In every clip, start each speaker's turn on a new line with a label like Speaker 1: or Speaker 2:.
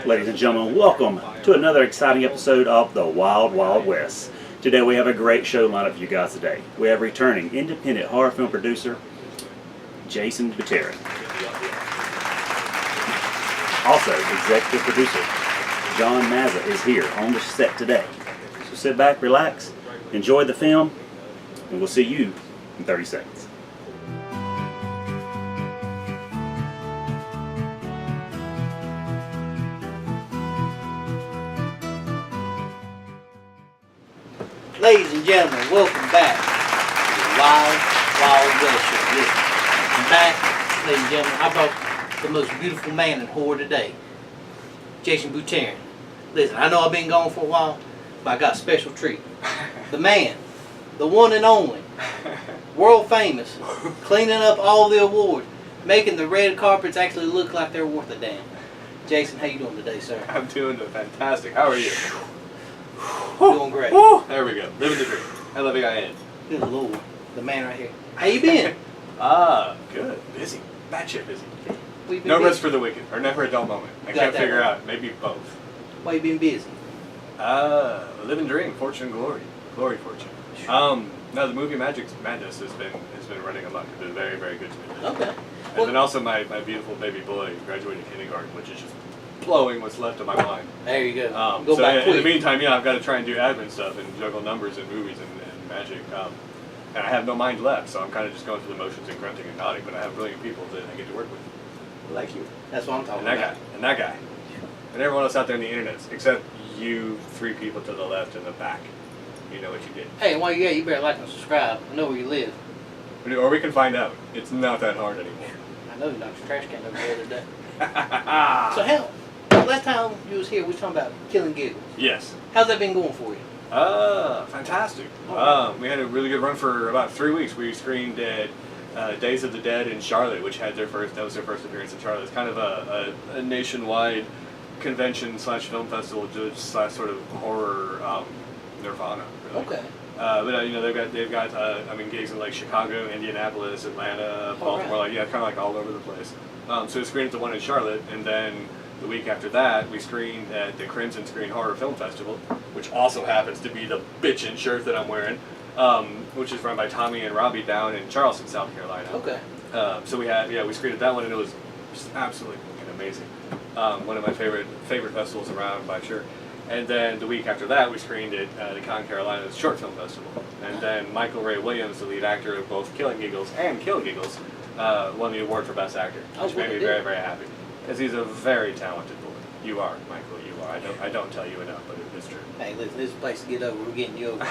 Speaker 1: Ladies and gentlemen, welcome to another exciting episode of the Wild Wild West. Today we have a great show lineup for you guys today. We have returning independent horror film producer, Jaysen Buterin. Also, executive producer, John Mazza is here on the set today. So sit back, relax, enjoy the film, and we'll see you in 30 seconds.
Speaker 2: Ladies and gentlemen, welcome back to the Wild Wild West Show. Listen, I'm back, ladies and gentlemen. I brought the most beautiful man in horror today, Jaysen Buterin. Listen, I know I've been gone for a while, but I got a special treat. The man, the one and only, world famous, cleaning up all the awards, making the red carpets actually look like they're worth a damn. Jaysen, how you doing today, sir?
Speaker 3: I'm doing fantastic. How are you?
Speaker 2: Doing great.
Speaker 3: There we go. Living the dream. How loving I am.
Speaker 2: Good Lord, the man right here. How you been?
Speaker 3: Good. Busy. Batshit busy.
Speaker 2: We've been
Speaker 3: No
Speaker 2: busy.
Speaker 3: rest for the wicked, or never a dull moment. I can't figure
Speaker 2: right.
Speaker 3: out. Maybe both.
Speaker 2: Why you been busy?
Speaker 3: Living dream, fortune, glory, fortune. No, the movie Magic's Madness has been running amok. It's been very, very good to me.
Speaker 2: Okay.
Speaker 3: And then also my beautiful baby boy graduated kindergarten, which is just blowing what's left of my mind.
Speaker 2: There you go.
Speaker 3: So
Speaker 2: back
Speaker 3: in
Speaker 2: quick.
Speaker 3: the meantime, I've got to try and do admin stuff and juggle numbers and movies and magic. And I have no mind left, so I'm kind of just going through the motions and grunting and nodding. But I have brilliant people that I get to work with, like you,
Speaker 2: That's what I'm talking
Speaker 3: and that
Speaker 2: about.
Speaker 3: guy, and that guy, and everyone else out there in the internet, except you three people to the left and the back. You know what you did.
Speaker 2: Hey, and while you're here, you better like and subscribe. I know where you live.
Speaker 3: Or we can find out. It's not that hard anymore.
Speaker 2: I know you knocked your trash can over the other day. So hell, last time you was here, we was talking about Kill Giggles.
Speaker 3: Yes.
Speaker 2: How's that been going for you?
Speaker 3: Fantastic. We had a really good run for about 3 weeks. We screened at Days of the Dead in Charlotte, which had that was their first appearance in Charlotte. It's kind of a nationwide convention / film festival / sort of horror nirvana. Really.
Speaker 2: Okay.
Speaker 3: But they've got gigs in like Chicago, Indianapolis, Atlanta, Baltimore,
Speaker 2: right.
Speaker 3: kind of like all over the place. So we screened at the one in Charlotte, and then the week after that, we screened at the Crimson Screen Horror Film Festival, which also happens to be the bitchin' shirt that I'm wearing, which is run by Tommy and Robbie down in Charleston, South Carolina.
Speaker 2: Okay.
Speaker 3: So we screened at that one, and it was just absolutely fucking amazing. One of my favorite festivals around, by sure. And then the week after that, we screened at the Con Carolina's Short Film Festival. And then Michael Ray Williams, the lead actor of both Kill Giggles and Kill Giggles, won the award for Best Actor, which made me very, very happy. Because he's a very talented boy. You are, Michael, you are. I don't tell you enough, but it is true.
Speaker 2: Hey, listen, this is a place to get over. We're getting you over.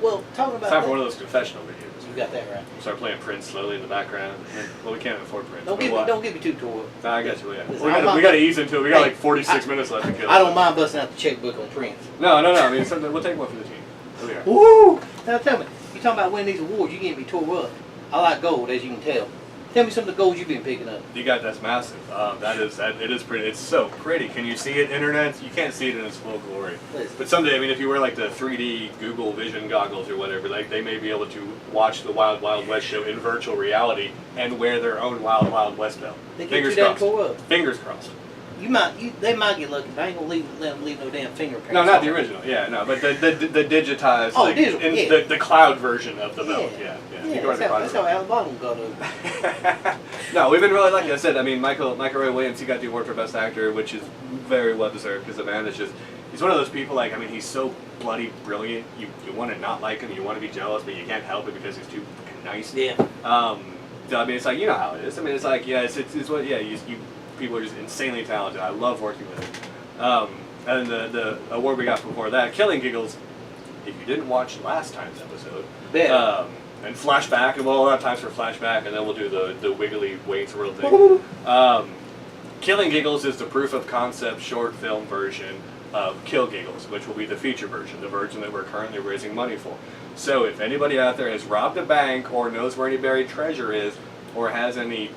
Speaker 2: Well, talking about
Speaker 3: It's time for one of those confessional videos.
Speaker 2: You got that right.
Speaker 3: Start playing Prince slowly in the background. Well, we can't afford Prince.
Speaker 2: Don't get me too tore up.
Speaker 3: Nah, I got you. Yeah.
Speaker 2: Listen,
Speaker 3: We got to ease into it. We got like 46 minutes left to kill.
Speaker 2: I don't mind busting out the checkbook on Prince.
Speaker 3: No. I mean, we'll take one for the team. Here we are.
Speaker 2: Woo! Now tell me, you talking about winning these awards? You getting me tore up. I like gold, as you can tell. Tell me some of the gold you've been picking up.
Speaker 3: You got that's massive. It is pretty. It's so pretty. Can you see it, internet? You can't see it in its full glory.
Speaker 2: Listen.
Speaker 3: But someday, I mean, if you wear like the 3D Google Vision goggles or whatever, like they may be able to watch the Wild Wild West show in virtual reality and wear their own Wild Wild West belt.
Speaker 2: They get
Speaker 3: Fingers
Speaker 2: you that
Speaker 3: crossed.
Speaker 2: tore up.
Speaker 3: Fingers crossed.
Speaker 2: They might get lucky, but I ain't gonna let them leave no damn fingerprints.
Speaker 3: No, not the original. Yeah, no, but the digitized,
Speaker 2: digital, yeah.
Speaker 3: the cloud version of the belt. Yeah.
Speaker 2: Yeah, that's how Alabama got over.
Speaker 3: No, we've been really lucky. I said, I mean, Michael Ray Williams, he got the award for Best Actor, which is very well deserved because the man is just, he's one of those people, like, I mean, he's so bloody brilliant. You want to not like him, you want to be jealous, but you can't help it because he's too fucking nice.
Speaker 2: Yeah.
Speaker 3: So, I mean, it's like, you know how it is. I mean, it's like, yeah, it's what, yeah, you people are just insanely talented. I love working with him. And the award we got before that, Killing Giggles, if you didn't watch last time's episode, and flashback, and we'll have times for flashback, and then we'll do the wiggly Wayne's World thing. Killing Giggles is the proof of concept short film version of Kill Giggles, which will be the feature version, the version that we're currently raising money for. So if anybody out there has robbed a bank, or knows where any buried treasure is, or has any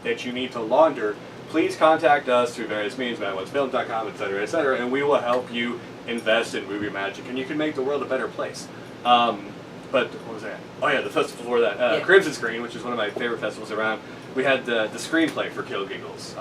Speaker 3: that you need to launder, please contact us through various means, madwoodsfilm.com, etc., and we will help you invest in movie magic, and you can make the world a better place. But what was that? Oh yeah, the festival before that, Crimson Screen, which is one of my favorite festivals around. We had the screenplay for Kill Giggles.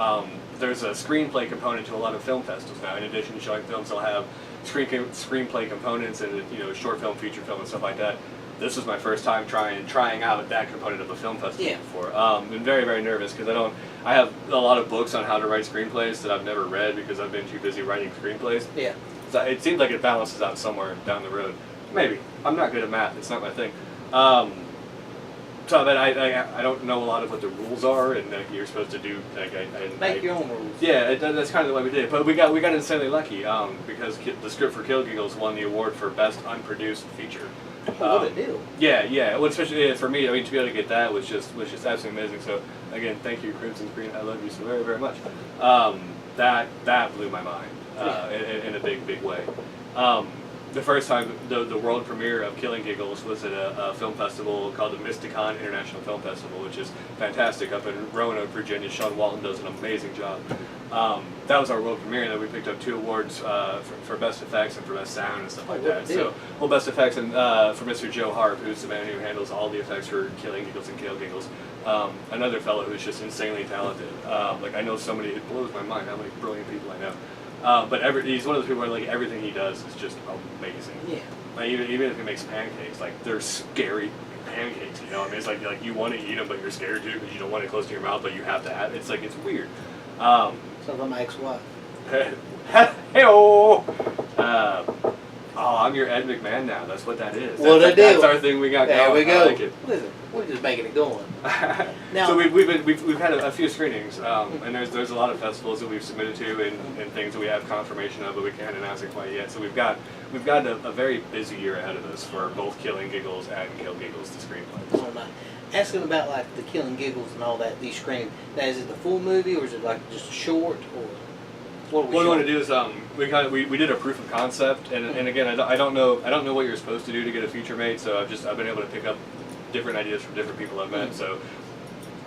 Speaker 3: there's a screenplay component to a lot of film festivals now. In addition to showing films, they'll have screenplay components and short film, feature film, and stuff like that. This was my first time trying out that component of a film festival before. Been very, very nervous because I have a lot of books on how to write screenplays that I've never read because I've been too busy writing screenplays.
Speaker 2: Yeah.
Speaker 3: So it seems like it balances out somewhere down the road. Maybe. I'm not good at math. It's not my thing. So I don't know a lot of what the rules are, and you're supposed to do
Speaker 2: make your own rules.
Speaker 3: Yeah, that's kind of the way we did it. But we got insanely lucky because the script for Kill Giggles won the award for best unproduced feature.
Speaker 2: What a deal!
Speaker 3: Yeah. Well, especially for me, I mean, to be able to get that was just absolutely amazing. So again, thank you, Crimson Screen. I love you so very, very much. That blew my mind in a big way. The first time, the world premiere of Killing Giggles was at a film festival called the Mysticon International Film Festival, which is fantastic up in Roanoke, Virginia. Sean Walton does an amazing job. That was our world premiere, and then we picked up 2 awards for best effects and for best sound and stuff like that. So, well, best effects and for Mr. Joe Harp, who's the man who handles all the effects for Killing Giggles and Kill Giggles. Another fellow who's just insanely talented. I know so many, it blows my mind how many brilliant people I know. But he's one of those people where everything he does is just amazing.
Speaker 2: Yeah.
Speaker 3: Even if he makes pancakes, they're scary pancakes. I mean, it's like you want to eat them, but you're scared to because you don't want it close to your mouth, but you have to have. It's weird.
Speaker 2: Sounds like my ex-wife.
Speaker 3: Hey-oh! I'm your Ed McMahon now. That's what that is. That's our thing we got going.
Speaker 2: There we go.
Speaker 3: I like it.
Speaker 2: Listen, we're just making it going. Now,
Speaker 3: so we've had a few screenings, and there's a lot of festivals that we've submitted to and things that we have confirmation of, but we can't announce it quite yet. So we've got a very busy year ahead of us for both Killing Giggles and Kill Giggles, the screenplays.
Speaker 2: Oh my. Asking about the Killing Giggles and all that, these screenings. Now, is it the full movie or is it just a short or? What
Speaker 3: we want to do is we did a proof of concept, and again I don't know what you're supposed to do to get a feature made, so I've been able to pick up different ideas from different people I've met. So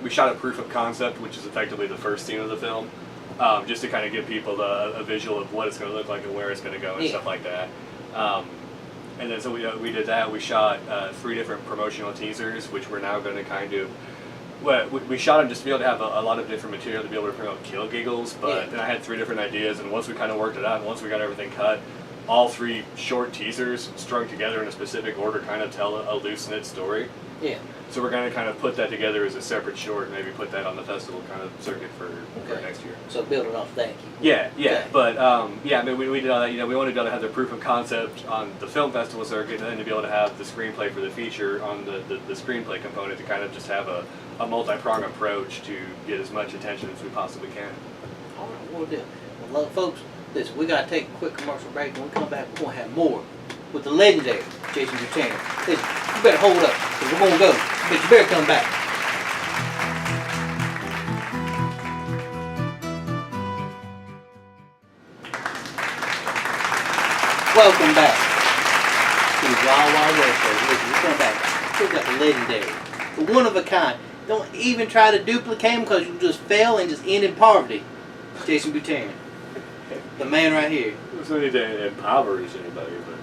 Speaker 3: we shot a proof of concept, which is effectively the first scene of the film, just to kind of give people a visual of what it's going to look like and where it's going to go and stuff like that. And then so we did that. We shot 3 different promotional teasers, which we're now going to kind of. Well, we shot them just to be able to have a lot of different material to be able to promote Kill Giggles, but then I had 3 different ideas, and once we kind of worked it out, and once we got everything cut, all 3 short teasers strung together in a specific order kind of tell a loose-knit story.
Speaker 2: Yeah.
Speaker 3: So we're going to kind of put that together as a separate short, and maybe put that on the festival kind of circuit for next year.
Speaker 2: So building off that.
Speaker 3: Yeah. But I mean, we did all that. We wanted to be able to have the proof of concept on the film festival circuit, and then to be able to have the screenplay for the feature on the screenplay component to kind of just have a multi-pronged approach to get as much attention as we possibly can.
Speaker 2: All right, we'll do. Well, love, folks, listen, we got to take a quick commercial break. When we come back, we're going to have more with the legendary Jaysen Buterin. Listen, you better hold up, because we're going to go, but you better come back. Welcome back to the Wild Wild West Show. Listen, we come back. We got the legendary, the one of a kind. Don't even try to duplicate him because you just fail and just end in poverty. Jaysen Buterin. The man right here.
Speaker 3: There's no need to impoverish anybody, but...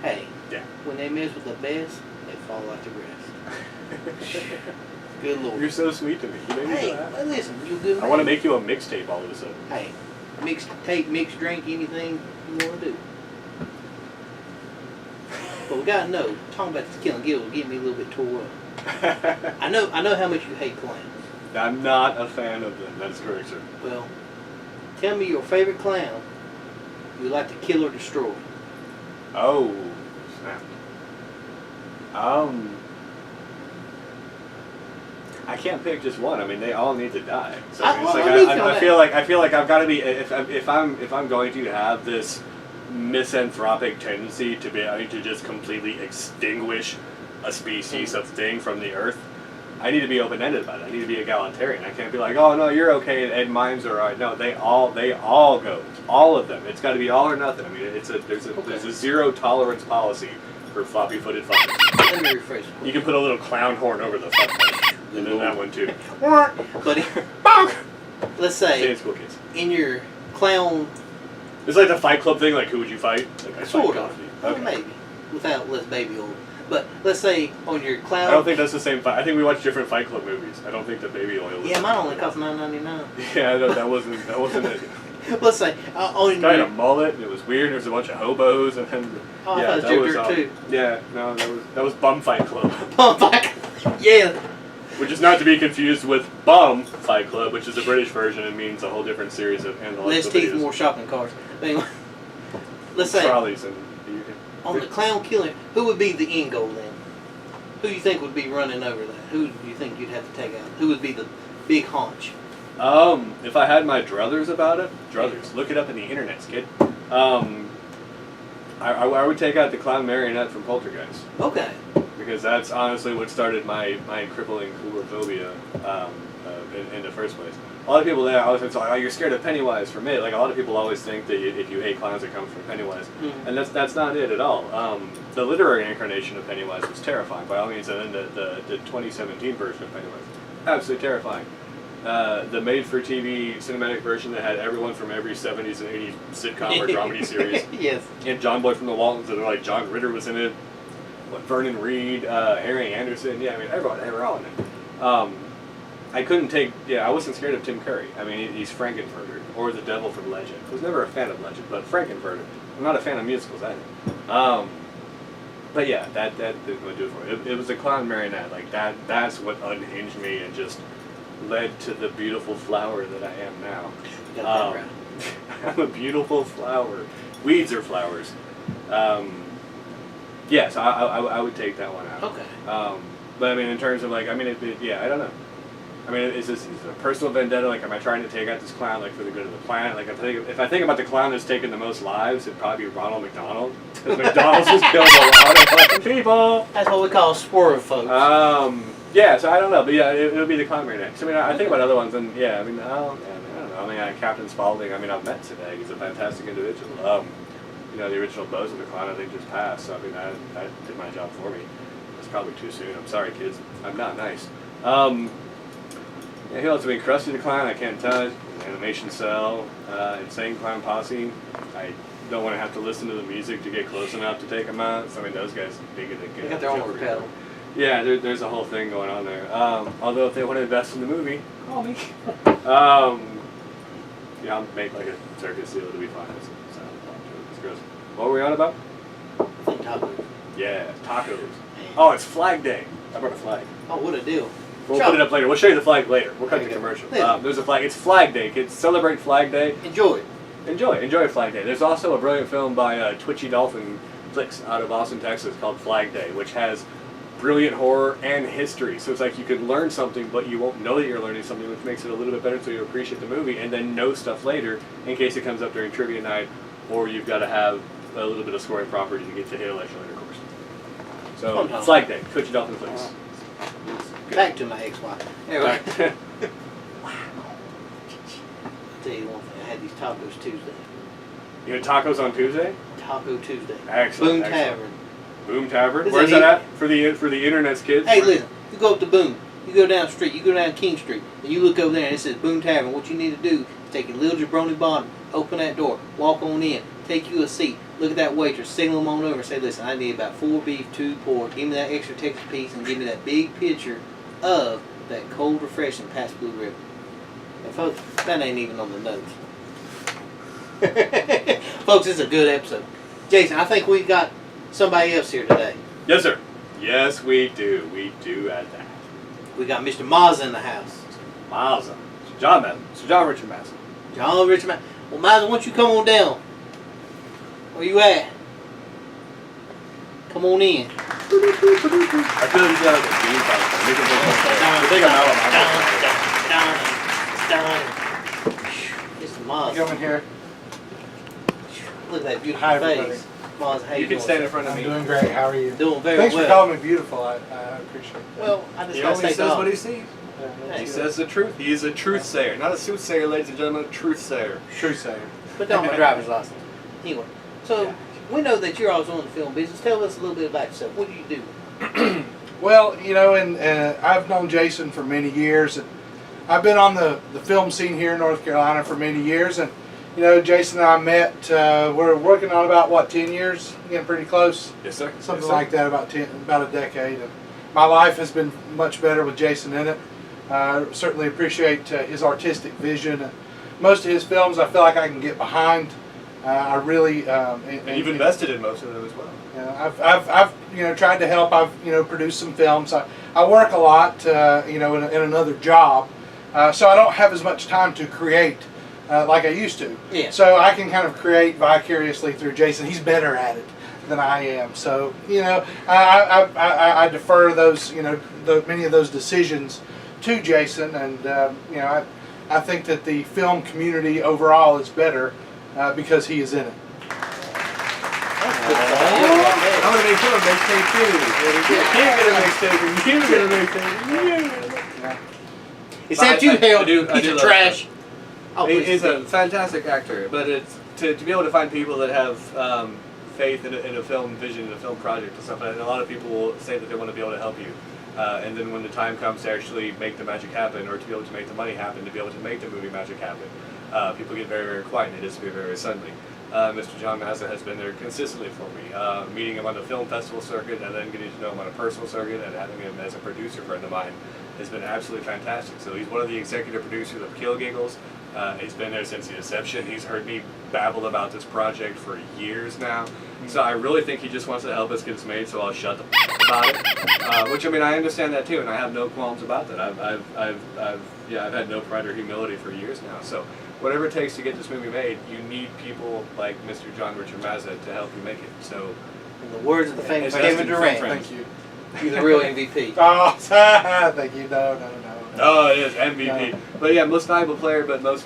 Speaker 2: Hey, when they mess with the best, they fall like the rest. Good Lord.
Speaker 3: You're so sweet to me. You made me so happy.
Speaker 2: Well, listen, you're a good man.
Speaker 3: I want to make you a mixtape all of a sudden.
Speaker 2: Hey, mixed tape, mixed drink, anything you want to do. But we got to know, talking about this Killing Giggles getting me a little bit tore up. I know how much you hate clowns.
Speaker 3: I'm not a fan of them. That's correct, sir.
Speaker 2: Well, tell me your favorite clown you would like to kill or destroy.
Speaker 3: Oh, snap. I can't pick just one. I mean, they all need to die. So I feel like I've got to be if I'm going to have this misanthropic tendency to to just completely extinguish a species of thing from the earth, I need to be open-ended about it. I need to be egalitarian. I can't be like, oh no, you're okay and mine's alright. No, they all go. All of them. It's got to be all or nothing. I mean, there's a zero tolerance policy for floppy-footed fuckers.
Speaker 2: Let me rephrase it.
Speaker 3: You can put a little clown horn over the fuck and then that one too.
Speaker 2: But let's say
Speaker 3: School kids.
Speaker 2: In your clown.
Speaker 3: It's like the Fight Club thing. Like, who would you fight? Like,
Speaker 2: Sort of. Maybe without less baby oil. But let's say on your clown.
Speaker 3: I don't think that's the same fight. I think we watch different Fight Club movies. I don't think the baby oil was.
Speaker 2: Yeah, mine only cost $9.99.
Speaker 3: Yeah, that wasn't it.
Speaker 2: Let's say on
Speaker 3: Guy had
Speaker 2: your.
Speaker 3: a mullet, and it was weird. There was a bunch of hobos, and then
Speaker 2: Oh, I
Speaker 3: yeah,
Speaker 2: thought it was
Speaker 3: that
Speaker 2: Joe
Speaker 3: was
Speaker 2: Dirt too.
Speaker 3: yeah, no, that was Bum Fight Club,
Speaker 2: Oh my. Yeah.
Speaker 3: which is not to be confused with Bum Fight Club, which is a British version and means a whole different series of
Speaker 2: Less
Speaker 3: anthological
Speaker 2: teeth,
Speaker 3: videos.
Speaker 2: more shopping carts. But anyway, let's say
Speaker 3: Trolleys and
Speaker 2: on the clown killing, who would be the end goal then? Who do you think would be running over that? Who do you think you'd have to take out? Who would be the big haunch?
Speaker 3: If I had my druthers about it, look it up in the internet, kid. I would take out the clown marionette from Poltergeist.
Speaker 2: Okay.
Speaker 3: Because that's honestly what started my crippling coulrophobia in the first place. A lot of people there always say, "Oh, you're scared of Pennywise from it." Like a lot of people always think that if you hate clowns, it comes from Pennywise, and that's not it at all. The literary incarnation of Pennywise was terrifying by all means, and then the 2017 version of Pennywise, absolutely terrifying. The made-for-TV cinematic version that had everyone from every 70s and 80s sitcom or dramedy series.
Speaker 2: Yes.
Speaker 3: And John Boy from the Waltons, and like John Ritter was in it. Vernon Reed, Harry Anderson, yeah, I mean, everyone, they were all in it. I couldn't take, I wasn't scared of Tim Curry. I mean, he's Frankenfurter, or the devil from Legend. I was never a fan of Legend, but Frankenfurter. I'm not a fan of musicals either. But yeah, that didn't really do it for me. It was a clown marionette, like that's what unhinged me and just led to the beautiful flower that I am now.
Speaker 2: You got that right.
Speaker 3: I'm a beautiful flower. Weeds are flowers. Yes, I would take that one out.
Speaker 2: Okay.
Speaker 3: But I mean, in terms of like, I mean, I don't know. I mean, is this a personal vendetta? Like, am I trying to take out this clown like for the good of the planet? Like, if I think about the clown that's taken the most lives, it'd probably be Ronald McDonald, because McDonald's has killed a lot of fucking people.
Speaker 2: That's what we call swerve, folks.
Speaker 3: Yeah, so I don't know, but yeah, it would be the clown marionette. I mean, I think about other ones, and yeah, I mean, I don't know. I mean, Captain Spaulding. I mean, I've met today. He's a fantastic individual. You know, the original Bozo the Clown, I think, just passed. So I mean, that did my job for me. It's probably too soon. I'm sorry, kids. I'm not nice. Yeah, he also been Krusty the Clown. I Can't Touch. Animation Cell. Insane Clown Posse. I don't want to have to listen to the music to get close enough to take them out. So I mean, those guys big and
Speaker 2: They got their own pedal.
Speaker 3: Yeah, there's a whole thing going on there. Although if they want to invest in the movie, call me. Yeah, I'll make like a circus deal. It'll be fine. It's gross. What were we on about?
Speaker 2: I think tacos.
Speaker 3: Yeah, tacos. Oh, it's Flag Day. I brought a flag.
Speaker 2: Oh, what a deal.
Speaker 3: We'll put it up later. We'll show you the flag later. We'll cut
Speaker 2: There
Speaker 3: the
Speaker 2: you go.
Speaker 3: commercial.
Speaker 2: Yeah.
Speaker 3: There's a flag. It's Flag Day. Kids, celebrate Flag Day.
Speaker 2: Enjoy it.
Speaker 3: Enjoy Flag Day. There's also a brilliant film by Twitchy Dolphin Flicks out of Austin, Texas called Flag Day, which has brilliant horror and history. So it's like you can learn something, but you won't know that you're learning something, which makes it a little bit better so you appreciate the movie and then know stuff later in case it comes up during trivia night or you've got to have a little bit of scoring property to get to hit election intercourse. So, Flag Day, Twitchy Dolphin Flicks.
Speaker 2: Back to my ex-wife. Anyway.
Speaker 3: Wow.
Speaker 2: I'll tell you one thing. I had these tacos Tuesday.
Speaker 3: You had tacos on Tuesday?
Speaker 2: Taco Tuesday.
Speaker 3: Excellent.
Speaker 2: Boom Tavern.
Speaker 3: Boom Tavern?
Speaker 2: Is
Speaker 3: Where's
Speaker 2: that
Speaker 3: that at? For the internet's kids?
Speaker 2: Hey, listen. You go up to Boom. You go down the street. You go down King Street. And you look over there and it says Boom Tavern. What you need to do is take a little jabroni bottom, open that door, walk on in, take you a seat, look at that waitress, signal them on over and say, listen, I need about 4 beef, 2 pork. Give me that extra Texas piece and give me that big pitcher of that cold, refreshing Pabst Blue Ribbon. And folks, that ain't even on the nose. Folks, it's a good episode. Jason, I think we've got somebody else here today.
Speaker 3: Yes, sir. Yes, we do. We do at that.
Speaker 2: We got Mr. Mazza in the house.
Speaker 3: Mazza. John Mazza. Sir John Richard Mazza.
Speaker 2: John Richard Mazza. Well, Mazza, why don't you come on down? Where you at? Come on in.
Speaker 3: I feel like he's got like a bean pipe. We can take him out.
Speaker 2: It's the Mazza.
Speaker 4: Come in here.
Speaker 2: Look at that beautiful
Speaker 4: Hi, everybody.
Speaker 2: face. Mazza, how
Speaker 3: You can
Speaker 2: doing,
Speaker 3: stand in
Speaker 2: sir?
Speaker 3: front of
Speaker 4: I'm
Speaker 3: me.
Speaker 4: doing great. How are you?
Speaker 2: Doing very
Speaker 4: Thanks
Speaker 2: well.
Speaker 4: for calling me beautiful. I appreciate it.
Speaker 2: Well, I just
Speaker 3: He
Speaker 2: gotta
Speaker 3: only
Speaker 2: say
Speaker 3: says what he sees.
Speaker 2: Hey,
Speaker 3: He says the truth. He is a truth sayer. Not a soothsayer, ladies and gentlemen, a truth sayer.
Speaker 4: True sayer.
Speaker 2: Put down my driver's license. Anyway, so we know that you're also in the film business. Tell us a little bit about yourself. What do you do?
Speaker 4: Well, you know, and I've known Jaysen for many years. And I've been on the film scene here in North Carolina for many years. And You know, Jaysen and I met, we're working on about, what, 10 years? Getting pretty close?
Speaker 3: Yes, sir.
Speaker 4: Something
Speaker 3: Yes, sir.
Speaker 4: like that, about a decade. And my life has been much better with Jaysen in it. Certainly appreciate his artistic vision. Most of his films I feel like I can get behind. I really...
Speaker 3: And you've invested in most of them as well.
Speaker 4: I've tried to help. I've produced some films. I work a lot in another job, so I don't have as much time to create like I used to.
Speaker 2: Yeah.
Speaker 4: So I can kind of create vicariously through Jaysen. He's better at it than I am. So I defer those many of those decisions to Jaysen, and I think that the film community overall is better because he is in it.
Speaker 3: I'm gonna make you a mixtape too. You get a mixtape.
Speaker 2: Except you, hell, piece of trash.
Speaker 3: He's a fantastic actor, but it's to be able to find people that have faith in a film vision, in a film project, and stuff like that. And a lot of people will say that they want to be able to help you, and then when the time comes to actually make the magic happen, or to be able to make the money happen, to be able to make the movie magic happen, people get very, very quiet, and it disappear very suddenly. Mr. John Mazza has been there consistently for me. Meeting him on the film festival circuit, and then getting to know him on a personal circuit, and having him as a producer friend of mine has been absolutely fantastic. So he's one of the executive producers of Kill Giggles. He's been there since the inception. He's heard me babble about this project for years now. So I really think he just wants to help us get this made, so I'll shut the about it. Which, I mean, I understand that too, and I have no qualms about that. I've had no pride or humility for years now. So whatever it takes to get this movie made, you need people like Mr. John Richard Mazza to help you make it. So,
Speaker 2: in the words of the famous
Speaker 3: It's
Speaker 2: Kevin
Speaker 3: Dustin
Speaker 2: Durant,
Speaker 4: Thank you.
Speaker 2: you're the real MVP.
Speaker 4: Oh, thank you. No.
Speaker 3: oh, it is MVP. But yeah, most valuable player, but most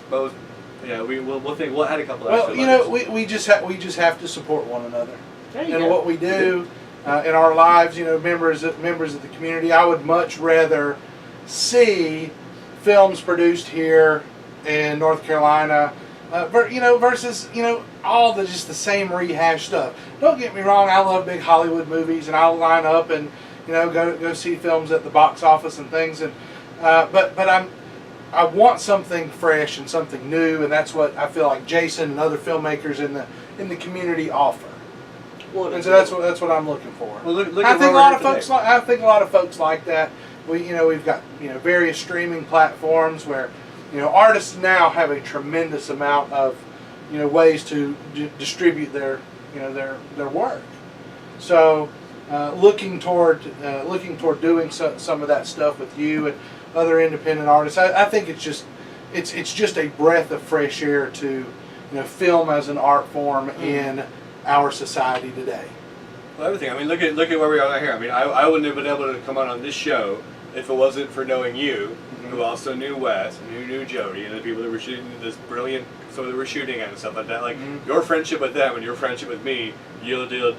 Speaker 3: yeah, we'll think we'll add a couple extra.
Speaker 4: Well, we just have to support one another
Speaker 2: There you
Speaker 4: in
Speaker 2: go.
Speaker 4: what we do in our lives. Members of the community. I would much rather see films produced here in North Carolina, versus all the just the same rehashed stuff. Don't get me wrong, I love big Hollywood movies, and I'll line up and go see films at the box office and things, and but I want something fresh and something new, and that's what I feel like Jaysen and other filmmakers in the community offer. And so that's what I'm looking for.
Speaker 3: Well, look
Speaker 4: I
Speaker 3: at
Speaker 4: think a
Speaker 3: where
Speaker 4: lot of
Speaker 3: we're at
Speaker 4: folks
Speaker 3: today.
Speaker 4: I think a lot of folks like that. We've got various streaming platforms where artists now have a tremendous amount of ways to distribute their work. So looking toward doing some of that stuff with you and other independent artists. I think it's just a breath of fresh air to film as an art form in our society today.
Speaker 3: Well, everything. I mean, look at where we are right here. I mean, I wouldn't have been able to come on this show if it wasn't for knowing you, who also knew Wes, and who knew Jody, and the people that were shooting this brilliant, so that were shooting at and stuff like that. Like your friendship with them and your friendship with me yielded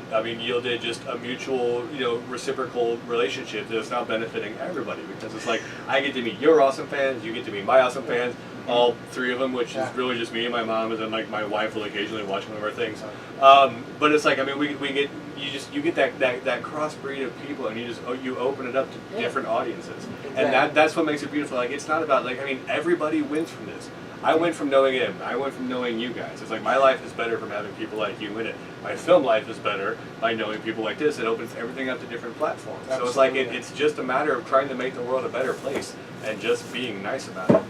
Speaker 3: just a mutual, reciprocal relationship that's now benefiting everybody, because it's like I get to meet your awesome fans, you get to meet my awesome fans, all three of them, which is really just me and my mom, and then like my wife will occasionally watch one of our things. But it's like, I mean, we get you get that crossbreed of people, and you open it up to different audiences, and that's what makes it beautiful. Like, it's not about, like, I mean, everybody wins from this. I went from knowing him. I went from knowing you guys. It's like my life is better from having people like you in it. My film life is better by knowing people like this. It opens everything up to different platforms.
Speaker 4: Absolutely.
Speaker 3: So it's like it's just a matter of trying to make the world a better place and just being nice about it.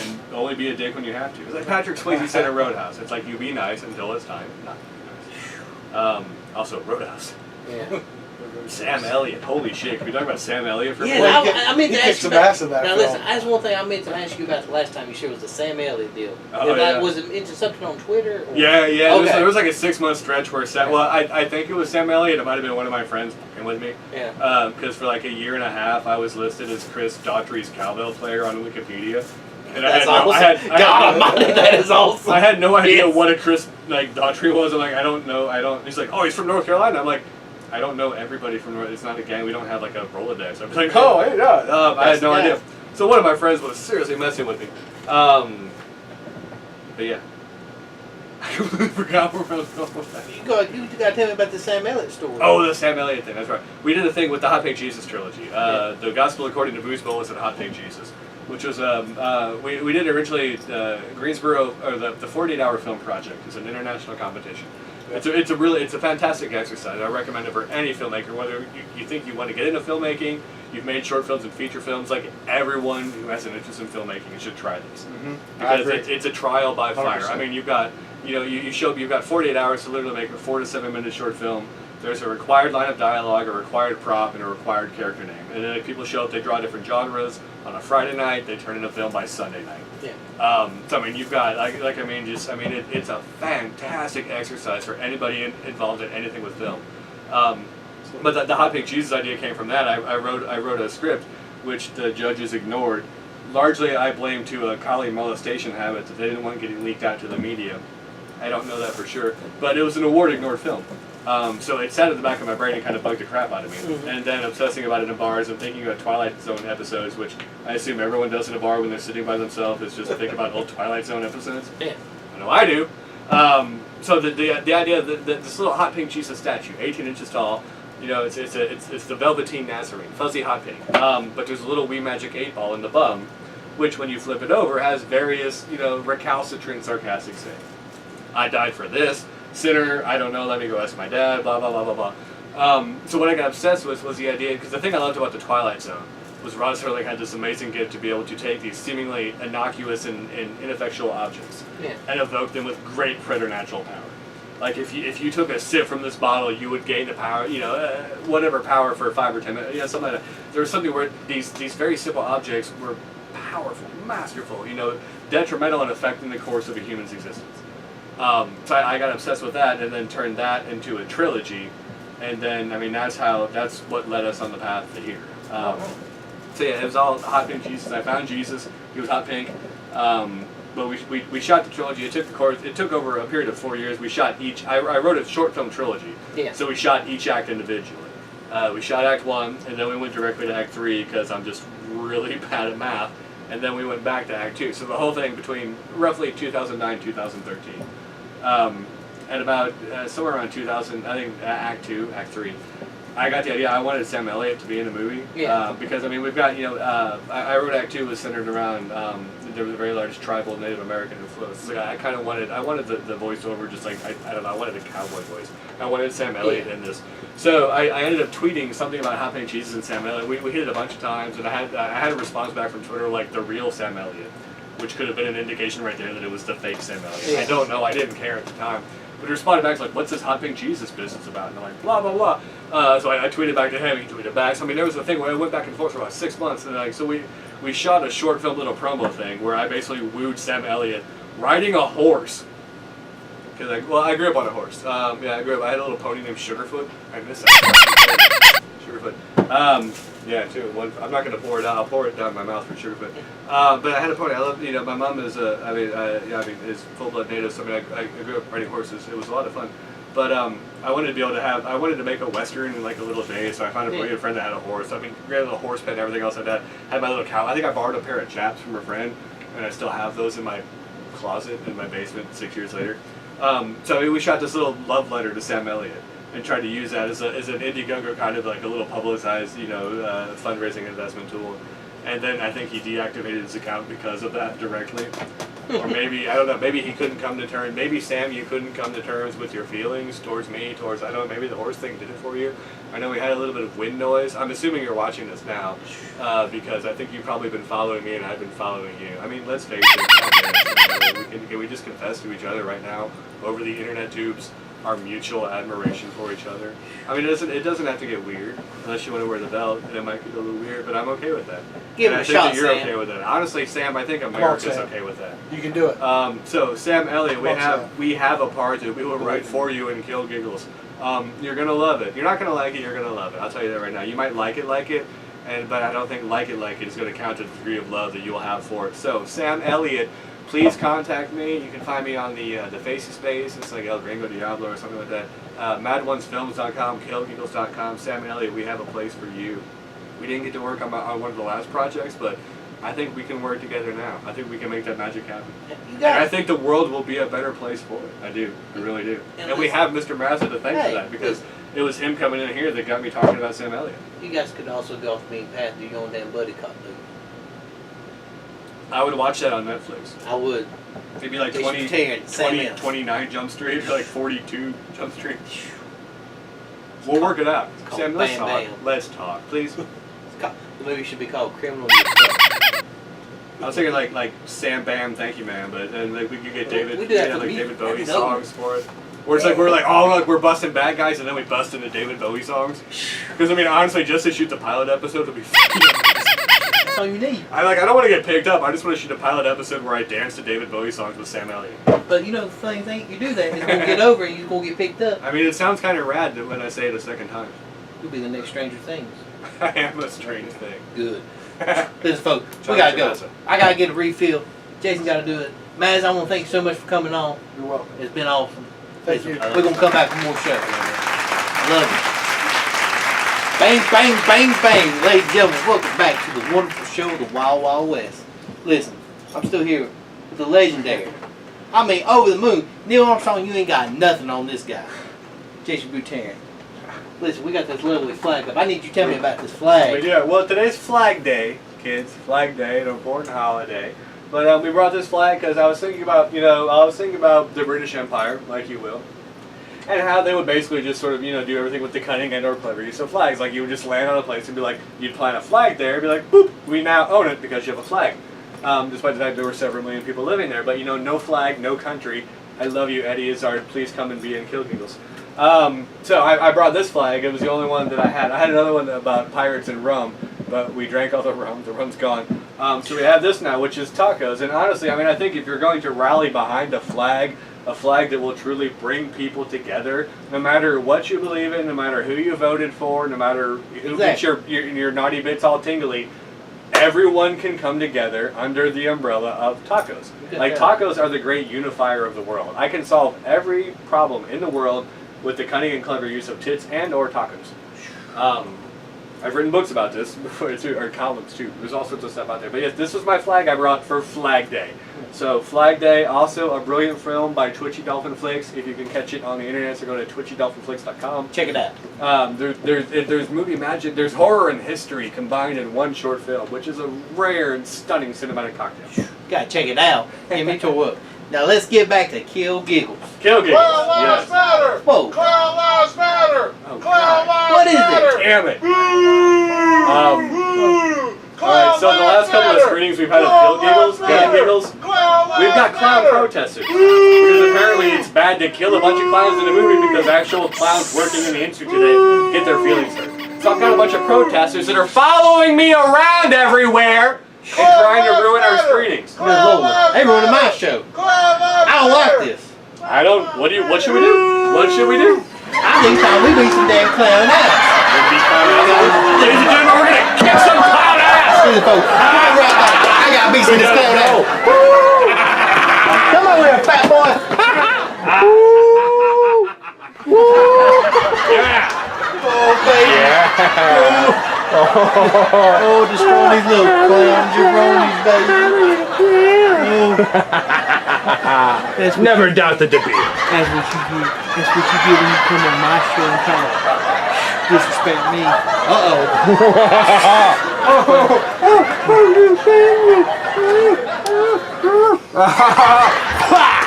Speaker 3: And only be a dick when you have to. It's like Patrick Swayze said in Roadhouse. It's like you be nice until it's time not to be nice. Also, Roadhouse.
Speaker 2: Yeah.
Speaker 3: Sam Elliott. Holy shit. Can we talk about Sam Elliott for a
Speaker 2: Yeah,
Speaker 3: minute?
Speaker 2: I meant to
Speaker 4: he
Speaker 2: ask
Speaker 4: kicked
Speaker 2: you
Speaker 4: some
Speaker 2: about.
Speaker 4: ass in that
Speaker 2: Now
Speaker 4: film.
Speaker 2: listen, that's one thing I meant to ask you about the last time you shared was the Sam Elliott deal.
Speaker 3: Oh, yeah.
Speaker 2: Was it into something on Twitter? Or?
Speaker 3: Yeah.
Speaker 2: Okay.
Speaker 3: There was like a 6-month stretch where I think it was Sam Elliott. It might have been one of my friends fucking with me.
Speaker 2: Yeah.
Speaker 3: Because for like a year and a half, I was listed as Chris Daughtry's cowbell player on Wikipedia. And
Speaker 2: That's awesome. God Almighty, that is awesome.
Speaker 3: I had no idea
Speaker 2: Yes.
Speaker 3: what a Chris Daughtry was. I'm like, I don't know. He's like, oh, he's from North Carolina. I'm like, I don't know everybody from North. It's not a gang. We don't have like a Rolodex. I'm like, oh, hey, yeah. I had no idea. So one of my friends was seriously messing with me. But yeah. I completely forgot where I was going with that.
Speaker 2: You got to tell me about the Sam Elliott story.
Speaker 3: Oh, the Sam Elliott thing. That's right. We did a thing with the Hot Take Jesus trilogy. The Gospel According to Bruce Willis and Hot Take Jesus. which was we did originally Greensboro, or the 48-hour film project. It's an international competition. It's a fantastic exercise. I recommend it for any filmmaker, whether you think you want to get into filmmaking, you've made short films and feature films. Like everyone who has an interest in filmmaking should try this because it's a trial by fire. 100%. I mean, you've got you've got 48 hours to literally make a 4 to 7 minute short film. There's a required line of dialogue, a required prop, and a required character name. And then if people show up, they draw different genres. On a Friday night, they turn in a film by Sunday night.
Speaker 2: Yeah.
Speaker 3: So I mean, you've got it's a fantastic exercise for anybody involved in anything with film. But the Hot Pink Jesus idea came from that. I wrote a script which the judges ignored. Largely, I blame to a colleague molestation habit that they didn't want getting leaked out to the media. I don't know that for sure, but it was an award-ignored film. So it sat at the back of my brain and kind of bugged the crap out of me. And then obsessing about it in bars and thinking about Twilight Zone episodes, which I assume everyone does in a bar when they're sitting by themselves, is just think about old Twilight Zone episodes.
Speaker 2: Yeah.
Speaker 3: I know I do. So the idea that this little hot pink Jesus statue, 18 inches tall, it's the Velveteen Nazarene, fuzzy hot pink. But there's a little wee magic 8-ball in the bum, which when you flip it over has various recalcitrant sarcastic sayings. I died for this. Sinner, I don't know, let me go ask my dad, blah, blah, blah, blah, blah. So what I got obsessed with was the idea, because the thing I loved about the Twilight Zone was Rod Serling had this amazing gift to be able to take these seemingly innocuous and ineffectual objects and evoke them with great preternatural power. Like if you took a sip from this bottle, you would gain the power, whatever power for 5 or 10 minutes, something like that. There was something where these very simple objects were powerful, masterful, detrimental in affecting the course of a human's existence. So I got obsessed with that and then turned that into a trilogy, and then that's what led us on the path to here. So yeah, it was all hot pink Jesus. I found Jesus. He was hot pink. But we shot the trilogy. It took over a period of 4 years. We shot each. I wrote a short film trilogy. Yeah. So we shot each act individually. We shot Act 1, and then we went directly to Act 3 because I'm just really bad at math. And then we went back to Act 2. So the whole thing between roughly 2009 2013. And about somewhere around 2000, I think Act 2, Act 3, I got the idea. I wanted Sam Elliott to be in the movie because we've got I wrote Act 2 was centered around there was a very large tribal Native American influence. So I kind of wanted the voiceover just like I don't know, I wanted a cowboy voice. I wanted Sam Elliott in this. So I ended up tweeting something about Hot Pink Jesus and Sam Elliott. We hit it a bunch of times, and I had a response back from Twitter like the real Sam Elliott, which could have been an indication right there that it was the fake Sam Elliott. Yeah. I don't know. I didn't care at the time. But he responded back like, what's this Hot Pink Jesus business about? And I'm like, blah, blah, blah. So I tweeted back to him. He tweeted back. So there was a thing where I went back and forth for about 6 months. And so we shot a short film little promo thing where I basically wooed Sam Elliott riding a horse. Cause I grew up on a horse. I had a little pony named Sugarfoot. I miss that. Sugarfoot. I'm not going to pour it out. I'll pour it down my mouth for Sugarfoot. But I had a pony. I love, my mom is is full-blood native, so I grew up riding horses. It was a lot of fun. But I wanted to make a Western in like a little day, so I found a friend that had a horse. Granted the horse pen and everything else like that. Had my little cow. I think I borrowed a pair of chaps from a friend, and I still have those in my closet in my basement 6 years later. So we shot this little love letter to Sam Elliott and tried to use that as an Indiegogo kind of like a little publicized, fundraising investment tool. And then I think he deactivated his account because of that directly. Or maybe, I don't know, maybe he couldn't come to terms. Maybe, Sam, you couldn't come to terms with your feelings towards me, I don't know, maybe the horse thing did it for you. I know we had a little bit of wind noise. I'm assuming you're watching this now because I think you've probably been following me and I've been following you. Let's face it, can we just confess to each other right now over the internet tubes our mutual admiration for each other? It doesn't have to get weird unless you want to wear the belt, and it might get a little weird, but I'm okay with that.
Speaker 2: Give it a shot,
Speaker 3: Sam. You're okay with that. Honestly, Sam, I think America's okay with that.
Speaker 4: You can do it.
Speaker 3: So Sam Elliott, we have a part that we will write for you in Kill Giggles. You're gonna love it. You're not gonna like it. You're gonna love it. I'll tell you that right now. You might like it, but I don't think like it is going to count to the degree of love that you will have for it. So Sam Elliott, please contact me. You can find me on the Facey Space. It's like El Gringo Diablo or something like that. MadOnesFilms.com, KillGiggles.com. Sam Elliott, we have a place for you. We didn't get to work on one of the last projects, but I think we can work together now. I think we can make that magic happen. And I think the world will be a better place for it. I do. I really do. And we have Mr. Mazza to thank for that because it was him coming in here that got me talking about Sam Elliott.
Speaker 2: You guys could also go off the beaten path, do your own damn buddy cop movie.
Speaker 3: I would watch that on Netflix.
Speaker 2: I would.
Speaker 3: It'd be like
Speaker 2: Jaysen
Speaker 3: 20,
Speaker 2: Buterin, Sam
Speaker 3: 20
Speaker 2: Ellis.
Speaker 3: 29 Jump Street, or like 42 Jump Street. We'll work it out.
Speaker 2: called
Speaker 3: Sam, let's
Speaker 2: Bam
Speaker 3: talk.
Speaker 2: Bam.
Speaker 3: Let's talk, please.
Speaker 2: The movie should be called Criminal.
Speaker 3: I was thinking like Sam Bam, thank you, man, but then like we could get David,
Speaker 2: We do that for
Speaker 3: like
Speaker 2: music.
Speaker 3: David Bowie
Speaker 2: No.
Speaker 3: songs for it. Or it's like we're like, oh look, we're busting bad guys, and then we bust into David Bowie songs. Because I mean, honestly, just to shoot the pilot episode would be.
Speaker 2: That's all you need.
Speaker 3: I don't want to get picked up. I just want to shoot a pilot episode where I dance to David Bowie songs with Sam Elliott.
Speaker 2: But you know, the funny thing, you do that, it's gonna get over, and you're gonna get picked up.
Speaker 3: I mean, it sounds kind of rad when I say it a second time.
Speaker 2: You'll be the next Stranger Things.
Speaker 3: I am a strange thing.
Speaker 2: Good. Listen, folks,
Speaker 3: John
Speaker 2: we gotta go.
Speaker 3: Mazza.
Speaker 2: I gotta get a refill. Jason gotta do it. Maz, I want to thank you so much for coming on.
Speaker 4: You're welcome.
Speaker 2: It's been awesome.
Speaker 4: Thank
Speaker 2: Listen,
Speaker 4: you.
Speaker 2: we're gonna come back for more shows. Love you. Bang, bang, bang, bang. Ladies and gentlemen, welcome back to the wonderful show of the Wild Wild West. Listen, I'm still here with the legendary. I mean, over the moon. Neil Armstrong, you ain't got nothing on this guy. Jaysen Buterin. Listen, we got this lovely flag up. I need you to tell me about this flag.
Speaker 3: Yeah, well, today's Flag Day, kids. Flag Day, an important holiday. But we brought this flag because I was thinking about, the British Empire, like you will, and how they would basically just sort of, do everything with the cunning and or clever use of flags. Like you would just land on a place and be like, you'd plant a flag there, and be like, boop, we now own it because you have a flag. Despite the fact there were several million people living there, but no flag, no country. I love you, Eddie Izzard. Please come and be in Kill Giggles. So I brought this flag. It was the only one that I had. I had another one about pirates and rum, but we drank all the rum. The rum's gone. So we have this now, which is tacos. And honestly, I mean, I think if you're going to rally behind a flag that will truly bring people together, no matter what you believe in, no matter who you voted for, no matter who gets your naughty bits all tingly, everyone can come together under the umbrella of tacos. Like, tacos are the great unifier of the world. I can solve every problem in the world with the cunning and clever use of tits and or tacos. I've written books about this before too, or columns too. There's all sorts of stuff out there. But yes, this was my flag I brought for Flag Day. So Flag Day, also a brilliant film by Twitchy Dolphin Flakes. If you can catch it on the internet, so go to twitchydolphinflakes.com.
Speaker 2: Check it out.
Speaker 3: There's movie magic, there's horror and history combined in one short film, which is a rare and stunning cinematic cocktail.
Speaker 2: Gotta check it out. Get me tore up. Now let's get back to Kill Giggles.
Speaker 3: Kill Giggles.
Speaker 5: Clown lives matter!
Speaker 2: Whoa.
Speaker 5: Clown lives matter!
Speaker 3: Oh,
Speaker 5: Clown lives
Speaker 2: What is it?
Speaker 5: matter!
Speaker 3: Damn it.
Speaker 5: Clown
Speaker 3: Alright, so the last couple of
Speaker 5: matter!
Speaker 3: screenings we've had of Kill Giggles, we've got clown protesters. Because apparently it's bad to kill a bunch of clowns in a movie because actual clowns working in the industry today get their feelings hurt. So I've got a bunch of protesters that are following me around everywhere and trying to ruin our screenings.
Speaker 2: Good Lord. They ruining my show. I don't like this.
Speaker 3: What should we do? What should we do?
Speaker 2: I think we need some damn clown ass.
Speaker 3: Ladies and gentlemen, we're gonna kick some clown ass!
Speaker 2: Listen, folks, I'll be right back. I gotta beat some of this clown ass. Come over here, fat boy.
Speaker 3: Yeah!
Speaker 2: Oh, baby. Oh, destroy these little clown jabronis, baby. That's
Speaker 1: Never doubt the debate.
Speaker 2: That's what you get. That's what you get when you come on my show and try to disrespect me.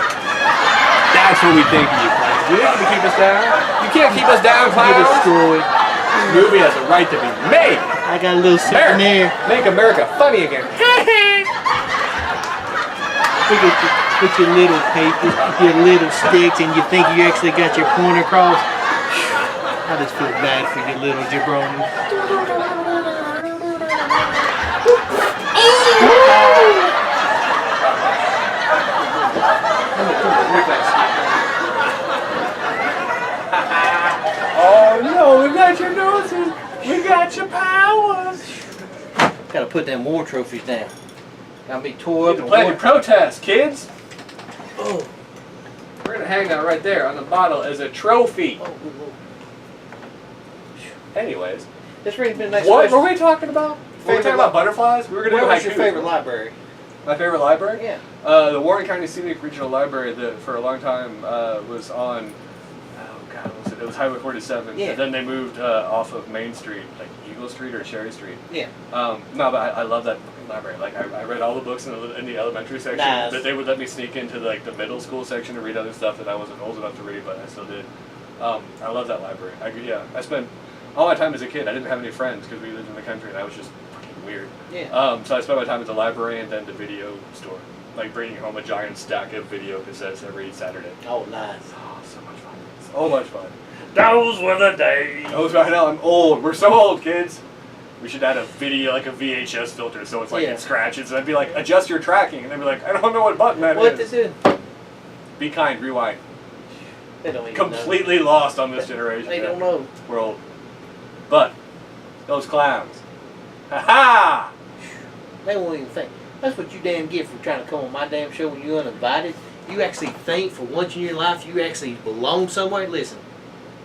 Speaker 3: That's what we think of you, clowns. You think you keep us down? You can't keep us down,
Speaker 2: Get
Speaker 3: clowns!
Speaker 2: destroyed.
Speaker 3: This movie has a right to be made!
Speaker 2: I got a little souvenir.
Speaker 3: Make America funny again.
Speaker 2: Look at you, with your little papers, your little sticks, and you think you actually got your point across. I just feel bad for your little jabroni.
Speaker 3: Oh no, we got your noses! We got your powers!
Speaker 2: Gotta put them war trophies down. Got me tore up.
Speaker 3: To plan your protest, kids!
Speaker 2: Oh.
Speaker 3: We're gonna hang that right there on the bottle as a trophy. Anyways,
Speaker 2: This brings me to the next
Speaker 3: what
Speaker 2: question.
Speaker 3: were we talking about? Were we talking about butterflies? We were gonna
Speaker 2: Where
Speaker 3: do
Speaker 2: was your
Speaker 3: haikus.
Speaker 2: favorite library?
Speaker 3: My favorite library?
Speaker 2: Yeah.
Speaker 3: The Warren County Scenic Regional Library that for a long time was on, oh god, it was Highway 47.
Speaker 2: Yeah.
Speaker 3: And then they moved off of Main Street, like Eagle Street or Cherry Street.
Speaker 2: Yeah.
Speaker 3: No, but I love that fucking library. Like I read all the books in the elementary section.
Speaker 2: Nice.
Speaker 3: But they would let me sneak into like the middle school section to read other stuff that I wasn't old enough to read, but I still did. I love that library. I spent all my time as a kid. I didn't have any friends because we lived in the country and I was just fucking weird.
Speaker 2: Yeah.
Speaker 3: So I spent my time at the library and then the video store, like bringing home a giant stack of video cassettes every Saturday.
Speaker 2: Oh, nice.
Speaker 3: Oh, so much fun. So much fun.
Speaker 1: Those were the days.
Speaker 3: I know, I'm old. We're so old, kids. We should add a video, like a VHS filter, so it's like
Speaker 2: Yeah.
Speaker 3: it scratches. And I'd be like, adjust your tracking. And they'd be like, I don't know what button that
Speaker 2: What
Speaker 3: is.
Speaker 2: to do?
Speaker 3: Be kind, rewind.
Speaker 2: They don't even
Speaker 3: Completely lost on this generation.
Speaker 2: know. They don't know.
Speaker 3: We're old. But, those clowns. Ha-ha!
Speaker 2: They won't even think. That's what you damn get for trying to come on my damn show when you're uninvited. You actually think for once in your life you actually belong somewhere. Listen,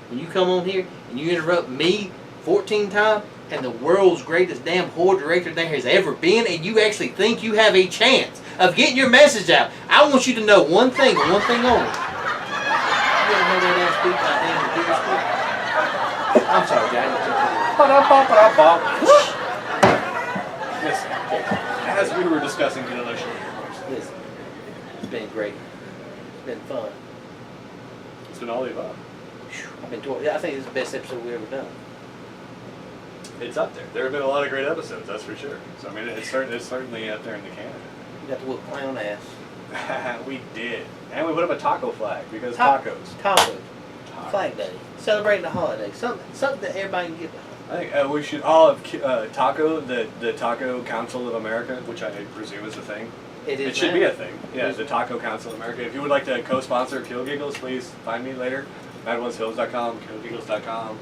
Speaker 2: when you come on here and you interrupt me 14 times and the world's greatest damn horror director there has ever been, and you actually think you have a chance of getting your message out, I want you to know one thing and one thing only. You ever heard that ass speak by damn computer speak? I'm sorry, Jack.
Speaker 3: Listen, as we were discussing the election,
Speaker 2: Listen, it's been great. It's been fun.
Speaker 3: it's been all the above.
Speaker 2: I've been told. I think this is the best episode we've ever done.
Speaker 3: It's up there. There have been a lot of great episodes, that's for sure. So I mean, it's certainly up there in the canon.
Speaker 2: You got to whoop clown ass.
Speaker 3: We did, and we put up a taco flag because
Speaker 2: Ta-
Speaker 3: tacos.
Speaker 2: Tacos. Flag Day. Celebrating the holiday. Something that everybody can get behind.
Speaker 3: I think we should all have Taco, the Taco Council of America, which I presume is a thing. It should be a thing. Yeah, the Taco Council of America. If you would like to co-sponsor Kill Giggles, please find me later. MadOnesHills.com, KillGiggles.com,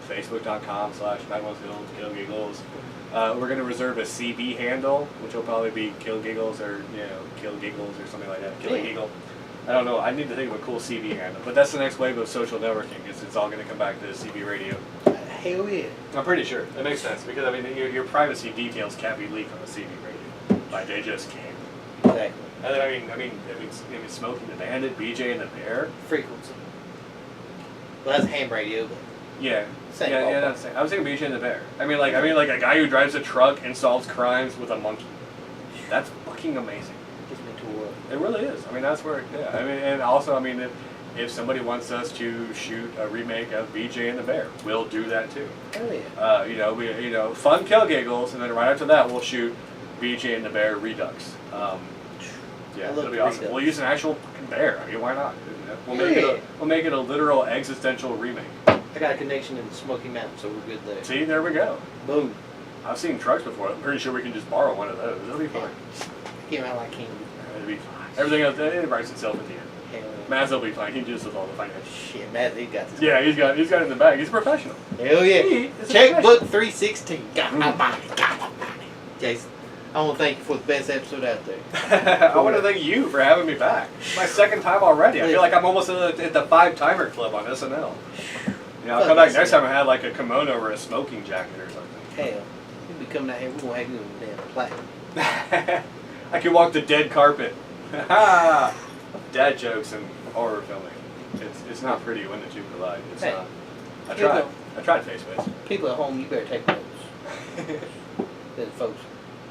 Speaker 3: Facebook.com/MadOnesHills, Kill Giggles. We're going to reserve a CB handle, which will probably be Kill Giggles or, Kill Giggles or something like that. Kill a Giggle. I don't know. I need to think of a cool CB handle. But that's the next wave of social networking. It's all going to come back to CB radio.
Speaker 2: Hell yeah.
Speaker 3: I'm pretty sure. That makes sense. Because, I mean, your privacy details can't be leaked on the CB radio. Like, they just can't.
Speaker 2: Exactly.
Speaker 3: And then, I mean, Smoking the Bandit, BJ and the Bear.
Speaker 2: Frequency. Well, that's ham radio, but
Speaker 3: Yeah.
Speaker 2: Same
Speaker 3: yeah,
Speaker 2: ballpark.
Speaker 3: that's the same. I was thinking BJ and the Bear. I mean, like a guy who drives a truck and solves crimes with a monkey. That's fucking amazing.
Speaker 2: gets me to work.
Speaker 3: It really is. I mean, that's where. Yeah. I mean, and also, I mean, if somebody wants us to shoot a remake of BJ and the Bear, we'll do that too.
Speaker 2: Hell yeah.
Speaker 3: We fun Kill Giggles, and then right after that, we'll shoot BJ and the Bear Redux. Yeah, it'll be awesome.
Speaker 2: Redux.
Speaker 3: We'll use an actual fucking bear. I mean, why not? We'll
Speaker 2: Yeah.
Speaker 3: make it a literal existential remake.
Speaker 2: I got a connection in the Smoky Mountains, so we're good there.
Speaker 3: See, there we go.
Speaker 2: Boom.
Speaker 3: I've seen trucks before. I'm pretty sure we can just borrow one of those. It'll be fine.
Speaker 2: Came out like king.
Speaker 3: It'll be fine. Everything else, it writes itself at the end.
Speaker 2: Hell yeah.
Speaker 3: Mazza will be fine. He just does all the finance.
Speaker 2: Shit, man, he got this.
Speaker 3: Yeah, he's got it in the bag. He's a professional.
Speaker 2: Hell yeah.
Speaker 3: It's a
Speaker 2: Checkbook 316. Got my money. Got my money. Jason, I want to thank you for the best episode out there.
Speaker 3: I want to thank you for having me back. It's my second time already. I feel like I'm almost at the 5-timer club on SNL. Yeah, I'll come back next time I had like a kimono or a smoking jacket or something.
Speaker 2: Hell, you'll be coming out here. We're going to have you in the damn platinum.
Speaker 3: I can walk the dead carpet. Dad jokes and horror filming. It's not pretty when the two collide. It's
Speaker 2: Hey,
Speaker 3: not. I
Speaker 2: here we
Speaker 3: tried.
Speaker 2: go.
Speaker 3: I tried face-to-face.
Speaker 2: People at home, you better take notes. Listen, folks,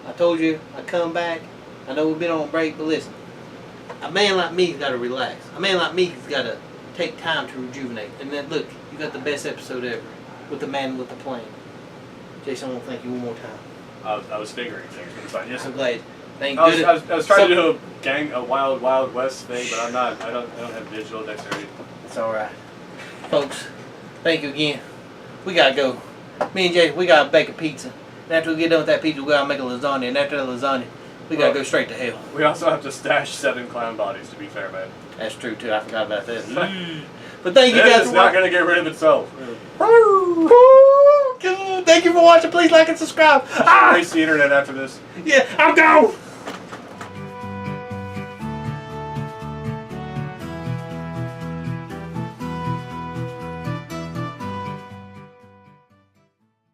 Speaker 2: I told you I'd come back. I know we've been on break, but listen. A man like me's got to relax. A man like me's got to take time to rejuvenate. And then, look, you got the best episode ever with the man with the plane. Jason, I want to thank you one more time.
Speaker 3: I was figuring things, but it's fine. Yes,
Speaker 2: I'm glad. Thank
Speaker 3: I
Speaker 2: goodness.
Speaker 3: was trying to do a wild West thing, but I'm not. I don't have digital dexterity.
Speaker 2: It's all right, folks. Thank you again. We gotta go. Me and Jay, we gotta bake a pizza. And after we get done with that pizza, we gotta make a lasagna. And after the lasagna, we gotta go straight to hell.
Speaker 3: We also have to stash 7 clown bodies. To be fair, man.
Speaker 2: That's true too. I forgot about that. But thank you guys
Speaker 3: It's
Speaker 2: for
Speaker 3: not
Speaker 2: watching.
Speaker 3: gonna get rid of itself.
Speaker 2: Thank you for watching. Please like and subscribe.
Speaker 3: Erase the internet after this.
Speaker 2: Yeah, I'm gone.